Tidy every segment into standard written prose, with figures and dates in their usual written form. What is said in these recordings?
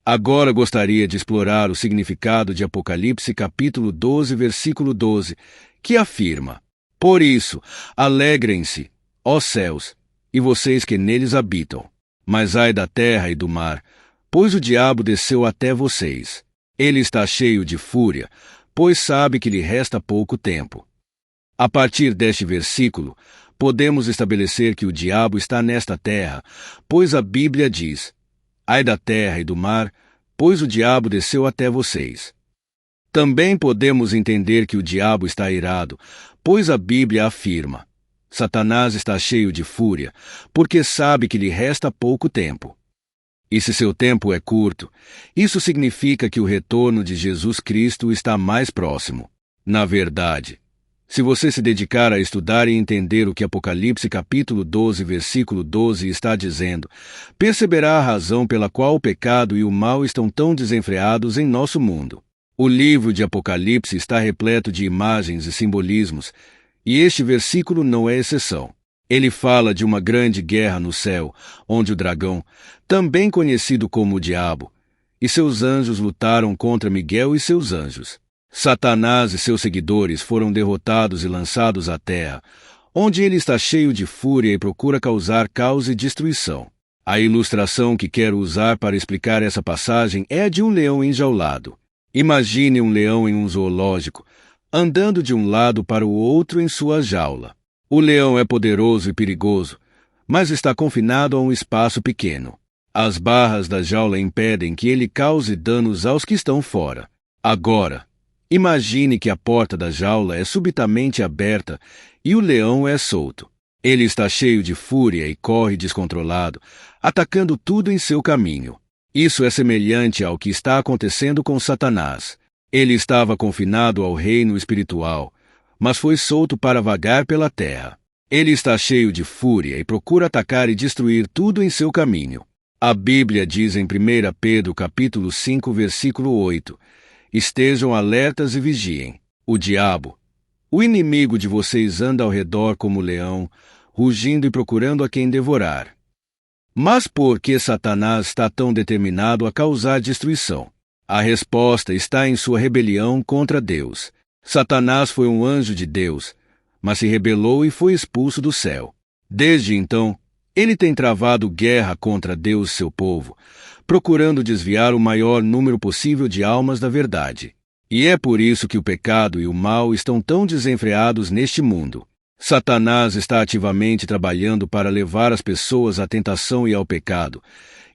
Agora gostaria de explorar o significado de Apocalipse capítulo 12, versículo 12, que afirma: Por isso, alegrem-se, ó céus, e vocês que neles habitam. Mas ai da terra e do mar, pois o diabo desceu até vocês. Ele está cheio de fúria, pois sabe que lhe resta pouco tempo. A partir deste versículo, podemos estabelecer que o diabo está nesta terra, pois a Bíblia diz: Ai da terra e do mar, pois o diabo desceu até vocês. Também podemos entender que o diabo está irado, pois a Bíblia afirma: Satanás está cheio de fúria, porque sabe que lhe resta pouco tempo. E se seu tempo é curto, isso significa que o retorno de Jesus Cristo está mais próximo. Na verdade, se você se dedicar a estudar e entender o que Apocalipse capítulo 12, versículo 12 está dizendo, perceberá a razão pela qual o pecado e o mal estão tão desenfreados em nosso mundo. O livro de Apocalipse está repleto de imagens e simbolismos, e este versículo não é exceção. Ele fala de uma grande guerra no céu, onde o dragão, também conhecido como o diabo, e seus anjos lutaram contra Miguel e seus anjos. Satanás e seus seguidores foram derrotados e lançados à terra, onde ele está cheio de fúria e procura causar caos e destruição. A ilustração que quero usar para explicar essa passagem é a de um leão enjaulado. Imagine um leão em um zoológico, andando de um lado para o outro em sua jaula. O leão é poderoso e perigoso, mas está confinado a um espaço pequeno. As barras da jaula impedem que ele cause danos aos que estão fora. Agora, imagine que a porta da jaula é subitamente aberta e o leão é solto. Ele está cheio de fúria e corre descontrolado, atacando tudo em seu caminho. Isso é semelhante ao que está acontecendo com Satanás. Ele estava confinado ao reino espiritual, mas foi solto para vagar pela terra. Ele está cheio de fúria e procura atacar e destruir tudo em seu caminho. A Bíblia diz em 1 Pedro capítulo 5, versículo 8, Estejam alertas e vigiem. O diabo, o inimigo de vocês, anda ao redor como leão, rugindo e procurando a quem devorar. Mas por que Satanás está tão determinado a causar destruição? A resposta está em sua rebelião contra Deus. Satanás foi um anjo de Deus, mas se rebelou e foi expulso do céu. Desde então, ele tem travado guerra contra Deus, seu povo, procurando desviar o maior número possível de almas da verdade. E é por isso que o pecado e o mal estão tão desenfreados neste mundo. Satanás está ativamente trabalhando para levar as pessoas à tentação e ao pecado,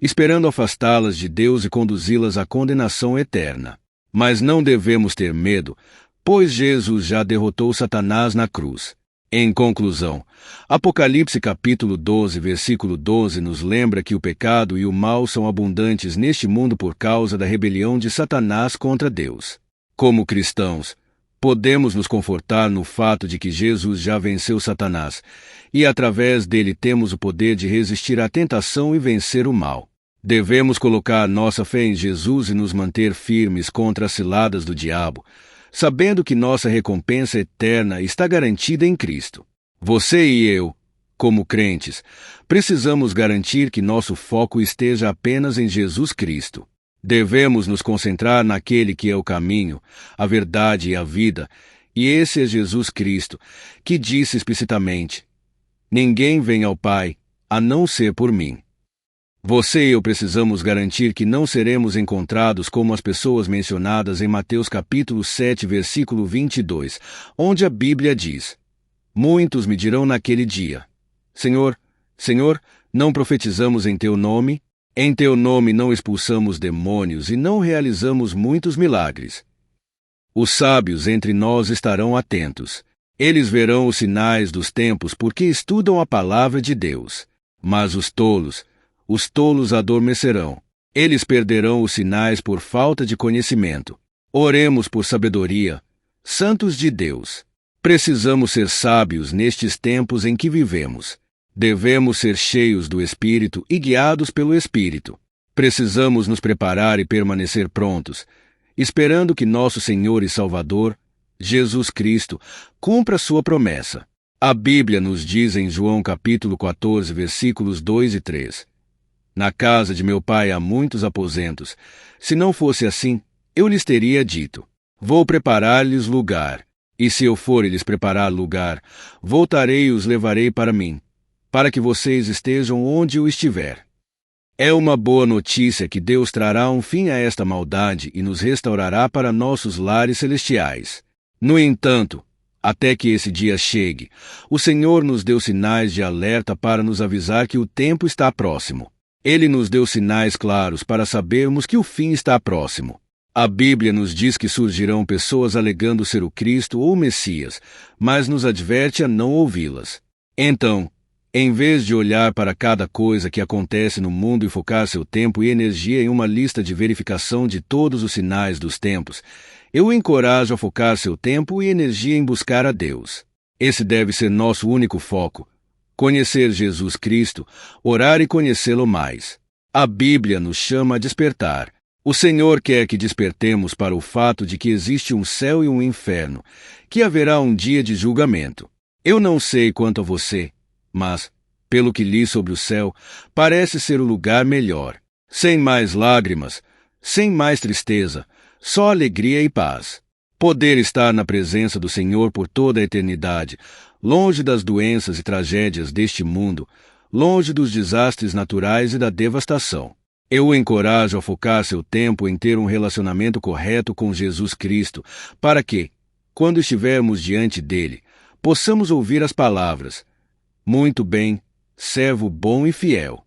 esperando afastá-las de Deus e conduzi-las à condenação eterna. Mas não devemos ter medo, pois Jesus já derrotou Satanás na cruz. Em conclusão, Apocalipse capítulo 12, versículo 12 nos lembra que o pecado e o mal são abundantes neste mundo por causa da rebelião de Satanás contra Deus. Como cristãos, podemos nos confortar no fato de que Jesus já venceu Satanás, e através dele temos o poder de resistir à tentação e vencer o mal. Devemos colocar nossa fé em Jesus e nos manter firmes contra as ciladas do diabo, sabendo que nossa recompensa eterna está garantida em Cristo. Você e eu, como crentes, precisamos garantir que nosso foco esteja apenas em Jesus Cristo. Devemos nos concentrar naquele que é o caminho, a verdade e a vida, e esse é Jesus Cristo, que disse explicitamente: Ninguém vem ao Pai, a não ser por mim. Você e eu precisamos garantir que não seremos encontrados como as pessoas mencionadas em Mateus capítulo 7, versículo 22, onde a Bíblia diz: Muitos me dirão naquele dia: Senhor, Senhor, não profetizamos em Teu nome? Em Teu nome não expulsamos demônios e não realizamos muitos milagres. Os sábios entre nós estarão atentos. Eles verão os sinais dos tempos porque estudam a palavra de Deus. Mas os tolos adormecerão. Eles perderão os sinais por falta de conhecimento. Oremos por sabedoria. Santos de Deus, precisamos ser sábios nestes tempos em que vivemos. Devemos ser cheios do Espírito e guiados pelo Espírito. Precisamos nos preparar e permanecer prontos, esperando que nosso Senhor e Salvador, Jesus Cristo, cumpra sua promessa. A Bíblia nos diz em João capítulo 14, versículos 2 e 3, Na casa de meu pai há muitos aposentos. Se não fosse assim, eu lhes teria dito: vou preparar-lhes lugar. E se eu for lhes preparar lugar, voltarei e os levarei para mim, para que vocês estejam onde eu estiver. É uma boa notícia que Deus trará um fim a esta maldade e nos restaurará para nossos lares celestiais. No entanto, até que esse dia chegue, o Senhor nos deu sinais de alerta para nos avisar que o tempo está próximo. Ele nos deu sinais claros para sabermos que o fim está próximo. A Bíblia nos diz que surgirão pessoas alegando ser o Cristo ou o Messias, mas nos adverte a não ouvi-las. Então, em vez de olhar para cada coisa que acontece no mundo e focar seu tempo e energia em uma lista de verificação de todos os sinais dos tempos, eu o encorajo a focar seu tempo e energia em buscar a Deus. Esse deve ser nosso único foco. Conhecer Jesus Cristo, orar e conhecê-lo mais. A Bíblia nos chama a despertar. O Senhor quer que despertemos para o fato de que existe um céu e um inferno, que haverá um dia de julgamento. Eu não sei quanto a você, mas, pelo que li sobre o céu, parece ser o lugar melhor. Sem mais lágrimas, sem mais tristeza, só alegria e paz. Poder estar na presença do Senhor por toda a eternidade, longe das doenças e tragédias deste mundo, longe dos desastres naturais e da devastação. Eu o encorajo a focar seu tempo em ter um relacionamento correto com Jesus Cristo, para que, quando estivermos diante dele, possamos ouvir as palavras: muito bem, servo bom e fiel.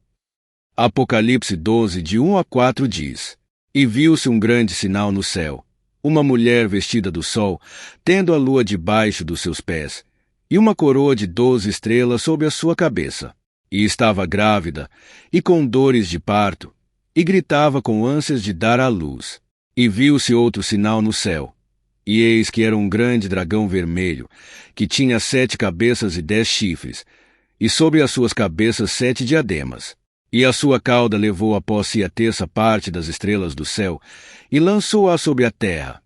Apocalipse 12, de 1 a 4 diz: E viu-se um grande sinal no céu, uma mulher vestida do sol, tendo a lua debaixo dos seus pés, e uma coroa de 12 estrelas sobre a sua cabeça. E estava grávida, e com dores de parto, e gritava com ânsias de dar à luz. E viu-se outro sinal no céu, e eis que era um grande dragão vermelho, que tinha 7 cabeças e 10 chifres, e sobre as suas cabeças 7 diademas. E a sua cauda levou após si a terça parte das estrelas do céu, e lançou-a sobre a terra.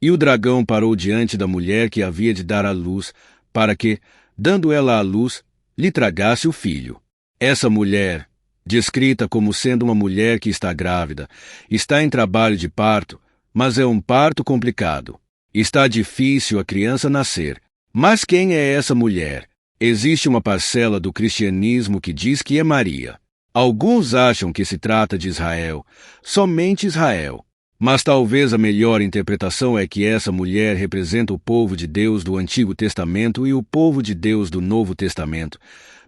E o dragão parou diante da mulher que havia de dar à luz, para que, dando ela à luz, lhe tragasse o filho. Essa mulher, descrita como sendo uma mulher que está grávida, está em trabalho de parto, mas é um parto complicado. Está difícil a criança nascer. Mas quem é essa mulher? Existe uma parcela do cristianismo que diz que é Maria. Alguns acham que se trata de Israel, somente Israel. Mas talvez a melhor interpretação é que essa mulher representa o povo de Deus do Antigo Testamento e o povo de Deus do Novo Testamento,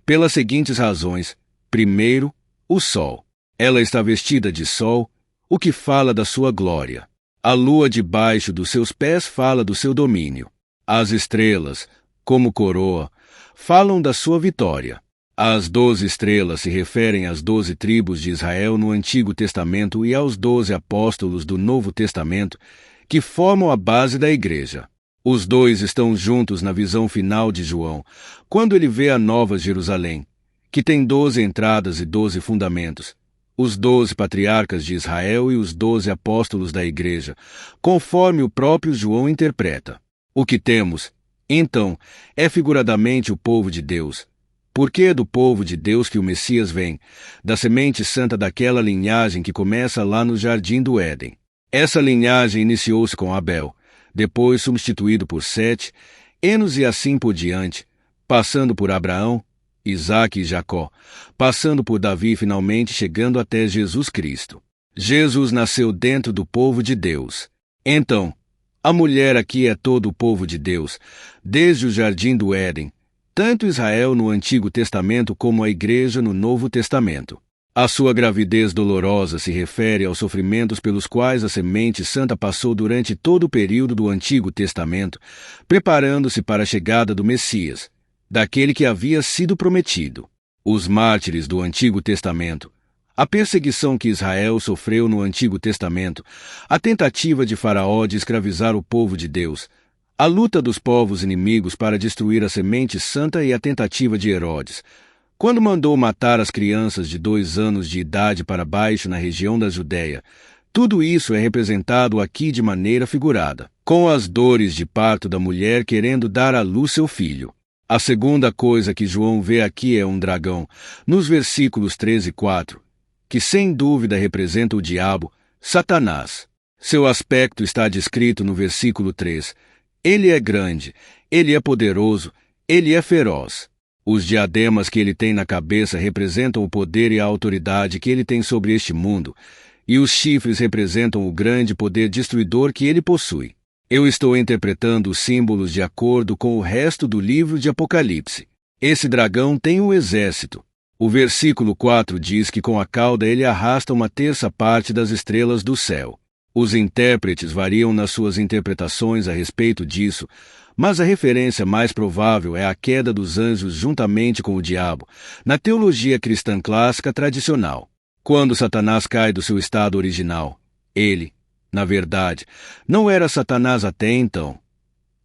pelas seguintes razões. Primeiro, o sol. Ela está vestida de sol, o que fala da sua glória. A lua debaixo dos seus pés fala do seu domínio. As estrelas, como coroa, falam da sua vitória. As 12 estrelas se referem às 12 tribos de Israel no Antigo Testamento e aos 12 apóstolos do Novo Testamento, que formam a base da igreja. Os dois estão juntos na visão final de João, quando ele vê a Nova Jerusalém, que tem 12 entradas e 12 fundamentos, os 12 patriarcas de Israel e os 12 apóstolos da igreja, conforme o próprio João interpreta. O que temos, então, é figuradamente o povo de Deus, porque é do povo de Deus que o Messias vem, da semente santa daquela linhagem que começa lá no Jardim do Éden. Essa linhagem iniciou-se com Abel, depois substituído por Sete, Enos e assim por diante, passando por Abraão, Isaque e Jacó, passando por Davi e finalmente chegando até Jesus Cristo. Jesus nasceu dentro do povo de Deus. Então, a mulher aqui é todo o povo de Deus, desde o Jardim do Éden, tanto Israel no Antigo Testamento como a Igreja no Novo Testamento. A sua gravidez dolorosa se refere aos sofrimentos pelos quais a semente santa passou durante todo o período do Antigo Testamento, preparando-se para a chegada do Messias, daquele que havia sido prometido. Os mártires do Antigo Testamento, a perseguição que Israel sofreu no Antigo Testamento, a tentativa de Faraó de escravizar o povo de Deus, a luta dos povos inimigos para destruir a semente santa e a tentativa de Herodes, quando mandou matar as crianças de 2 anos de idade para baixo na região da Judéia, tudo isso é representado aqui de maneira figurada, com as dores de parto da mulher querendo dar à luz seu filho. A segunda coisa que João vê aqui é um dragão, nos versículos 3 e 4, que sem dúvida representa o diabo, Satanás. Seu aspecto está descrito no versículo 3. Ele é grande, ele é poderoso, ele é feroz. Os diademas que ele tem na cabeça representam o poder e a autoridade que ele tem sobre este mundo, e os chifres representam o grande poder destruidor que ele possui. Eu estou interpretando os símbolos de acordo com o resto do livro de Apocalipse. Esse dragão tem um exército. O versículo 4 diz que com a cauda ele arrasta 1/3 parte das estrelas do céu. Os intérpretes variam nas suas interpretações a respeito disso, mas a referência mais provável é a queda dos anjos juntamente com o diabo, na teologia cristã clássica tradicional. Quando Satanás cai do seu estado original, ele, na verdade, não era Satanás até então.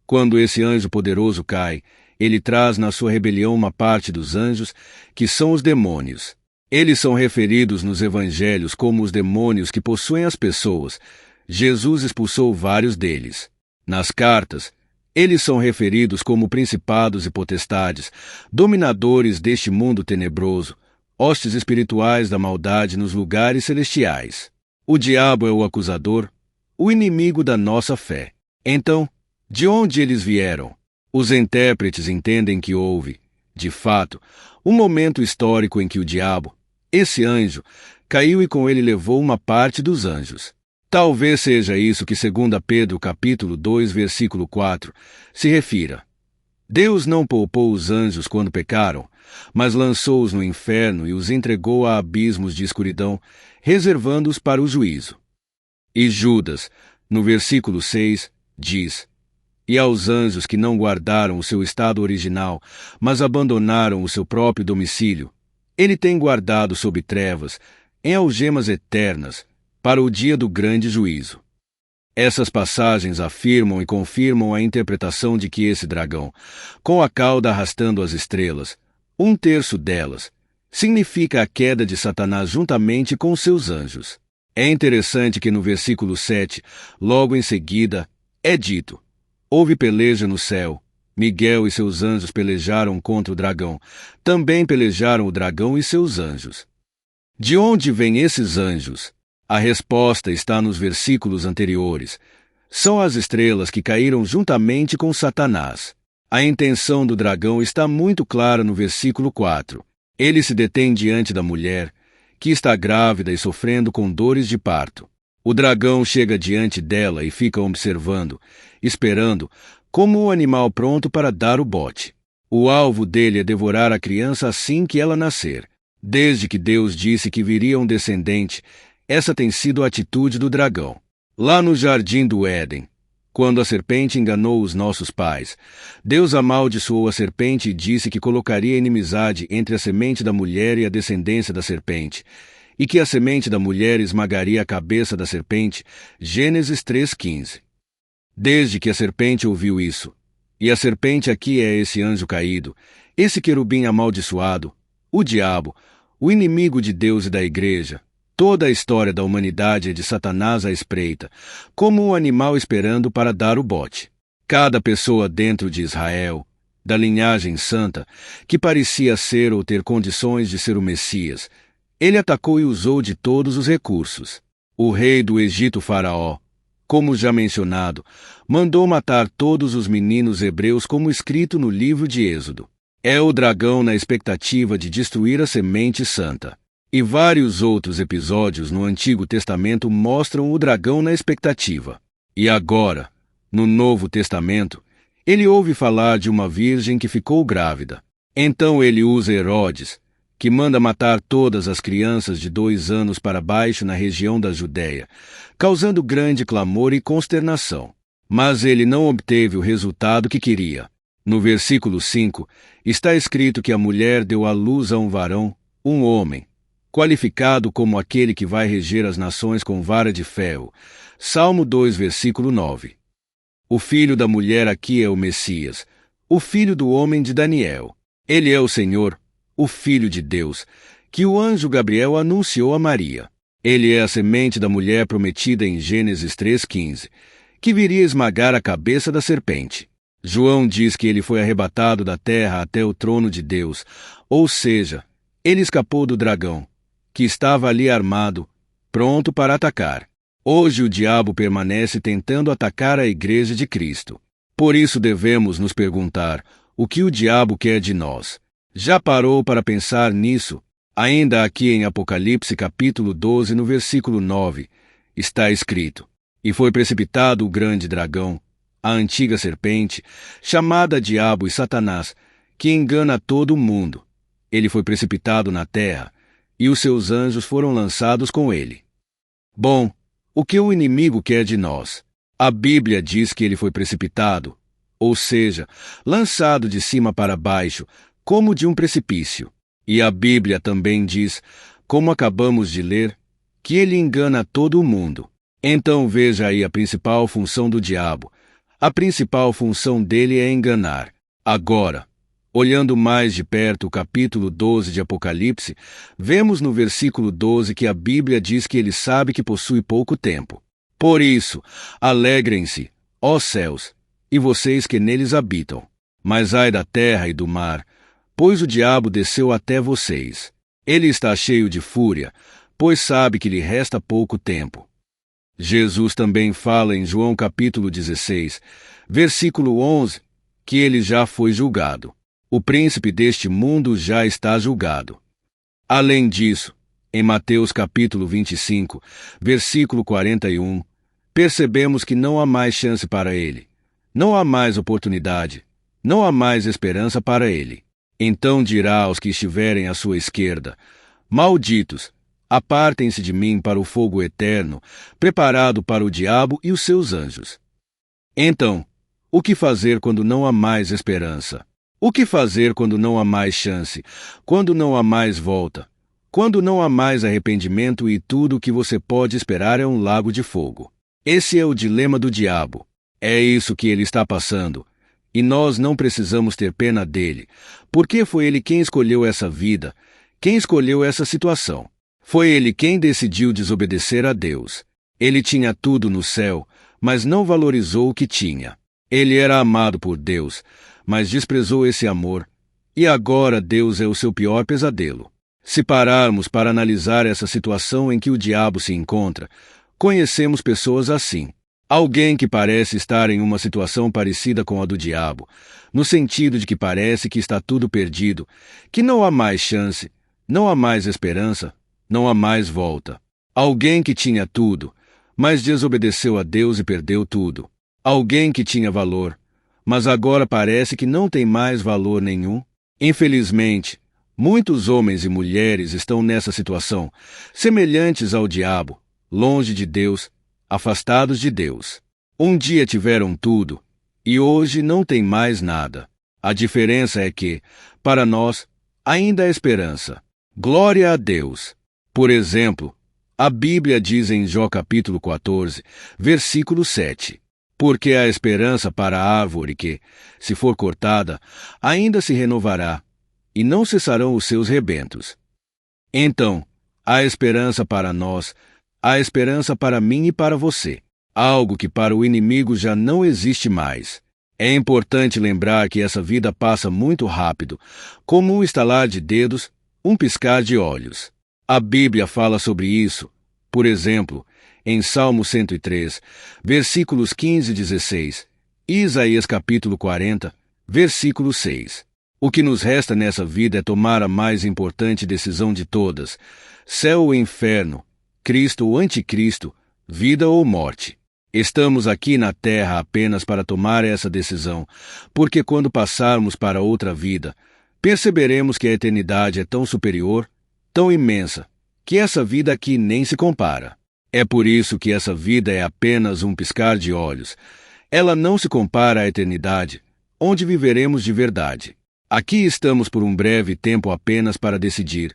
Quando esse anjo poderoso cai, ele traz na sua rebelião uma parte dos anjos, que são os demônios. Eles são referidos nos evangelhos como os demônios que possuem as pessoas. Jesus expulsou vários deles. Nas cartas, eles são referidos como principados e potestades, dominadores deste mundo tenebroso, hostes espirituais da maldade nos lugares celestiais. O diabo é o acusador, o inimigo da nossa fé. Então, de onde eles vieram? Os intérpretes entendem que houve, de fato, um momento histórico em que o diabo, esse anjo, caiu e com ele levou uma parte dos anjos. Talvez seja isso que 2 Pedro capítulo 2, versículo 4, se refira. Deus não poupou os anjos quando pecaram, mas lançou-os no inferno e os entregou a abismos de escuridão, reservando-os para o juízo. E Judas, no versículo 6, diz: E aos anjos que não guardaram o seu estado original, mas abandonaram o seu próprio domicílio, ele tem guardado sob trevas, em algemas eternas, para o dia do grande juízo. Essas passagens afirmam e confirmam a interpretação de que esse dragão, com a cauda arrastando as estrelas, 1/3 delas, significa a queda de Satanás juntamente com seus anjos. É interessante que no versículo 7, logo em seguida, é dito: Houve peleja no céu. Miguel e seus anjos pelejaram contra o dragão. Também pelejaram o dragão e seus anjos. De onde vêm esses anjos? A resposta está nos versículos anteriores. São as estrelas que caíram juntamente com Satanás. A intenção do dragão está muito clara no versículo 4. Ele se detém diante da mulher, que está grávida e sofrendo com dores de parto. O dragão chega diante dela e fica observando, esperando, como um animal pronto para dar o bote. O alvo dele é devorar a criança assim que ela nascer. Desde que Deus disse que viria um descendente, essa tem sido a atitude do dragão. Lá no jardim do Éden, quando a serpente enganou os nossos pais, Deus amaldiçoou a serpente e disse que colocaria inimizade entre a semente da mulher e a descendência da serpente, e que a semente da mulher esmagaria a cabeça da serpente. Gênesis 3,15. Desde que a serpente ouviu isso, e a serpente aqui é esse anjo caído, esse querubim amaldiçoado, o diabo, o inimigo de Deus e da igreja, toda a história da humanidade é de Satanás à espreita, como um animal esperando para dar o bote. Cada pessoa dentro de Israel, da linhagem santa, que parecia ser ou ter condições de ser o Messias, ele atacou e usou de todos os recursos. O rei do Egito, Faraó, como já mencionado, mandou matar todos os meninos hebreus como escrito no livro de Êxodo. É o dragão na expectativa de destruir a semente santa. E vários outros episódios no Antigo Testamento mostram o dragão na expectativa. E agora, no Novo Testamento, ele ouve falar de uma virgem que ficou grávida. Então ele usa Herodes, que manda matar todas as crianças de 2 anos para baixo na região da Judéia, causando grande clamor e consternação. Mas ele não obteve o resultado que queria. No versículo 5, está escrito que a mulher deu à luz a um varão, um homem, qualificado como aquele que vai reger as nações com vara de ferro. Salmo 2, versículo 9. O filho da mulher aqui é o Messias, o filho do homem de Daniel. Ele é o Senhor, o Filho de Deus, que o anjo Gabriel anunciou a Maria. Ele é a semente da mulher prometida em Gênesis 3,15, que viria esmagar a cabeça da serpente. João diz que ele foi arrebatado da terra até o trono de Deus, ou seja, ele escapou do dragão, que estava ali armado, pronto para atacar. Hoje o diabo permanece tentando atacar a Igreja de Cristo. Por isso devemos nos perguntar, o que o diabo quer de nós? Já parou para pensar nisso? Ainda aqui em Apocalipse capítulo 12, no versículo 9, está escrito: E foi precipitado o grande dragão, a antiga serpente, chamada Diabo e Satanás, que engana todo o mundo. Ele foi precipitado na terra, e os seus anjos foram lançados com ele. Bom, o que o inimigo quer de nós? A Bíblia diz que ele foi precipitado, ou seja, lançado de cima para baixo, como de um precipício. E a Bíblia também diz, como acabamos de ler, que ele engana todo o mundo. Então veja aí a principal função do diabo. A principal função dele é enganar. Agora, olhando mais de perto o capítulo 12 de Apocalipse, vemos no versículo 12 que a Bíblia diz que ele sabe que possui pouco tempo. Por isso, alegrem-se, ó céus, e vocês que neles habitam. Mas ai da terra e do mar, pois o diabo desceu até vocês. Ele está cheio de fúria, pois sabe que lhe resta pouco tempo. Jesus também fala em João capítulo 16, versículo 11, que ele já foi julgado. O príncipe deste mundo já está julgado. Além disso, em Mateus capítulo 25, versículo 41, percebemos que não há mais chance para ele. Não há mais oportunidade. Não há mais esperança para ele. Então dirá aos que estiverem à sua esquerda: Malditos, apartem-se de mim para o fogo eterno, preparado para o diabo e os seus anjos. Então, o que fazer quando não há mais esperança? O que fazer quando não há mais chance? Quando não há mais volta? Quando não há mais arrependimento e tudo o que você pode esperar é um lago de fogo? Esse é o dilema do diabo. É isso que ele está passando. E nós não precisamos ter pena dele, porque foi ele quem escolheu essa vida, quem escolheu essa situação. Foi ele quem decidiu desobedecer a Deus. Ele tinha tudo no céu, mas não valorizou o que tinha. Ele era amado por Deus, mas desprezou esse amor, e agora Deus é o seu pior pesadelo. Se pararmos para analisar essa situação em que o diabo se encontra, conhecemos pessoas assim. Alguém que parece estar em uma situação parecida com a do diabo, no sentido de que parece que está tudo perdido, que não há mais chance, não há mais esperança, não há mais volta. Alguém que tinha tudo, mas desobedeceu a Deus e perdeu tudo. Alguém que tinha valor, mas agora parece que não tem mais valor nenhum. Infelizmente, muitos homens e mulheres estão nessa situação, semelhantes ao diabo, longe de Deus, afastados de Deus. Um dia tiveram tudo, e hoje não tem mais nada. A diferença é que, para nós, ainda há esperança. Glória a Deus! Por exemplo, a Bíblia diz em Jó capítulo 14, versículo 7, porque há esperança para a árvore que, se for cortada, ainda se renovará, e não cessarão os seus rebentos. Então, há esperança para nós, há esperança para mim e para você, algo que para o inimigo já não existe mais. É importante lembrar que essa vida passa muito rápido, como um estalar de dedos, um piscar de olhos. A Bíblia fala sobre isso, por exemplo, em Salmo 103, versículos 15 e 16, e Isaías capítulo 40, versículo 6. O que nos resta nessa vida é tomar a mais importante decisão de todas: céu ou inferno, Cristo ou anticristo, vida ou morte. Estamos aqui na terra apenas para tomar essa decisão, porque quando passarmos para outra vida, perceberemos que a eternidade é tão superior, tão imensa, que essa vida aqui nem se compara. É por isso que essa vida é apenas um piscar de olhos. Ela não se compara à eternidade, onde viveremos de verdade. Aqui estamos por um breve tempo apenas para decidir: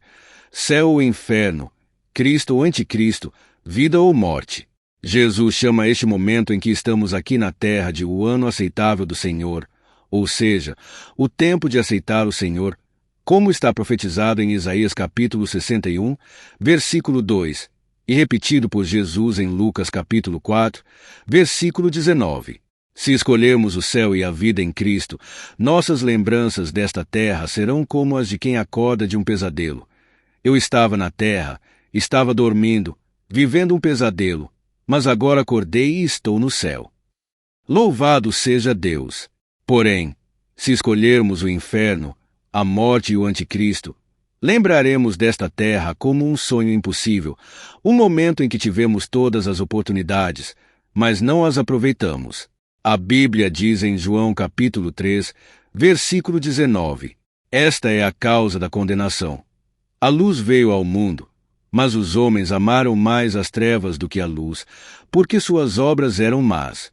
céu ou inferno, Cristo ou anticristo, vida ou morte. Jesus chama este momento em que estamos aqui na terra de o ano aceitável do Senhor, ou seja, o tempo de aceitar o Senhor, como está profetizado em Isaías capítulo 61, versículo 2, e repetido por Jesus em Lucas capítulo 4, versículo 19. Se escolhermos o céu e a vida em Cristo, nossas lembranças desta terra serão como as de quem acorda de um pesadelo. Eu estava na terra, estava dormindo, vivendo um pesadelo, mas agora acordei e estou no céu. Louvado seja Deus! Porém, se escolhermos o inferno, a morte e o anticristo, lembraremos desta terra como um sonho impossível, um momento em que tivemos todas as oportunidades, mas não as aproveitamos. A Bíblia diz em João capítulo 3, versículo 19, esta é a causa da condenação. A luz veio ao mundo, mas os homens amaram mais as trevas do que a luz, porque suas obras eram más.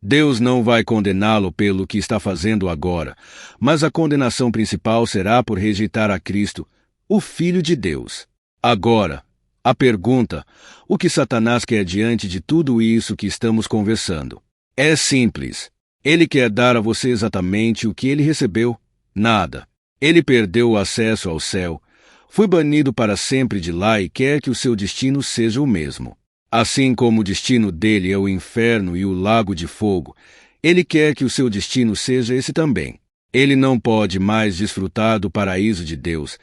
Deus não vai condená-lo pelo que está fazendo agora, mas a condenação principal será por rejeitar a Cristo, o Filho de Deus. Agora, a pergunta: o que Satanás quer diante de tudo isso que estamos conversando? É simples. Ele quer dar a você exatamente o que ele recebeu. Nada. Ele perdeu o acesso ao céu, foi banido para sempre de lá e quer que o seu destino seja o mesmo. Assim como o destino dele é o inferno e o lago de fogo, ele quer que o seu destino seja esse também. Ele não pode mais desfrutar do paraíso de Deus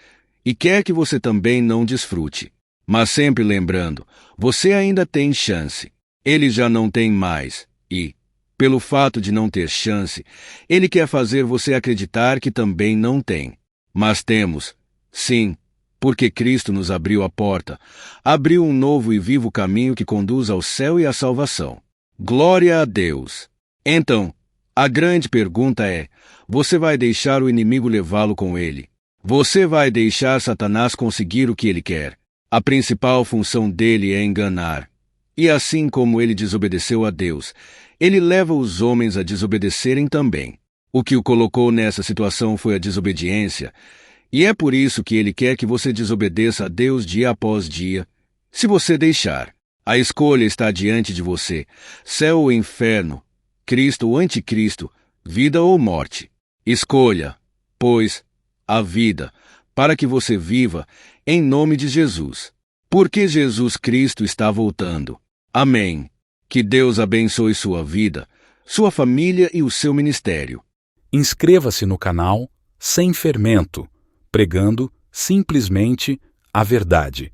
e quer que você também não desfrute. Mas sempre lembrando, você ainda tem chance. Ele já não tem mais e, pelo fato de não ter chance, ele quer fazer você acreditar que também não tem. Mas temos, sim, porque Cristo nos abriu a porta, abriu um novo e vivo caminho que conduz ao céu e à salvação. Glória a Deus! Então, a grande pergunta é: você vai deixar o inimigo levá-lo com ele? Você vai deixar Satanás conseguir o que ele quer? A principal função dele é enganar. E assim como ele desobedeceu a Deus, ele leva os homens a desobedecerem também. O que o colocou nessa situação foi a desobediência, e é por isso que ele quer que você desobedeça a Deus dia após dia. Se você deixar, a escolha está diante de você: céu ou inferno, Cristo ou anticristo, vida ou morte. Escolha, pois, a vida, para que você viva, em nome de Jesus. Porque Jesus Cristo está voltando. Amém. Que Deus abençoe sua vida, sua família e o seu ministério. Inscreva-se no canal Sem Fermento, pregando simplesmente a verdade.